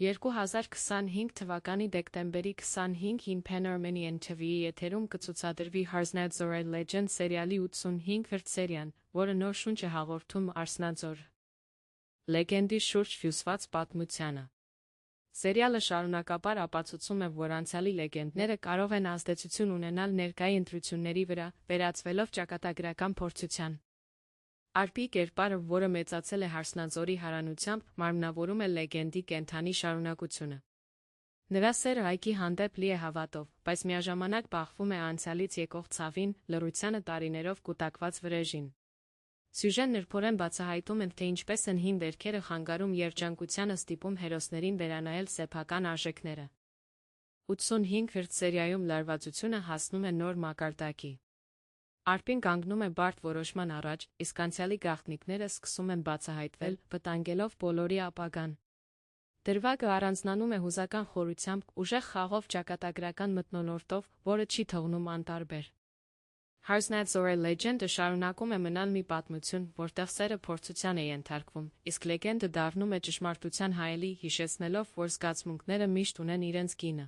2025 թվականի դեկտեմբերի 25-ին Pan Armenian TV-ի եթերում կցուցադրվի Harzhnadzor Legend սերիալի 85-րդ սերիան, որը նոր շունչ է հաղորդում Arznadzor լեգենդի շուրջ հյուսված պատմությանը։ Սերիալը շարունակաբար ապացուցում է, որ անցյալի լեգենդները կարող են ազդեցություն ունենալ ներկայի ընտրությունների վրա, վերածվելով ճակատագրական փորձության։ Արպի կերպարը, որը մեծացել է Harzhnadzor-ի հարանությամբ, մարմնավորում է լեգենդի կենդանի շարունակությունը։ Նրա սերը այգի հանդեպ լի է հավատով, բայց միաժամանակ բախվում է անցյալից եկող ցավին, լռությանը, տարիներով կուտակված վրեժին։ Սյուժեն նրբորեն բացահայտում են, թե ինչպես են հին վերքերը խանգարում երջանկությանը, ստիպում հերոսներին վերանայել սեփական արժեքները։ 85-րդ սերիայում լարվածությունը հասնում է նոր մակարդակի։ Արպին կանգնում է բարդ որոշման առաջ, իսկ անցյալի գաղտնիքները սկսում են բացահայտվել, վտանգելով բոլորի ապագան։ Դրվագը առանձնանում է հուզական խորությամբ, ուժեղ խաղով, ճակատագրական մթնոլորտով, որը չի թողնում անտարբեր։ Harzhnadzor Legend-ը շարունակում է մնալ մի պատմություն, որտեղ սերը փորձության է ենթարկվում, իսկ լեգենդը դառնում է ճշմարտության հայելի, հիշեցնելով, որ զգացմունքները միշտ ունեն իրենց գինը։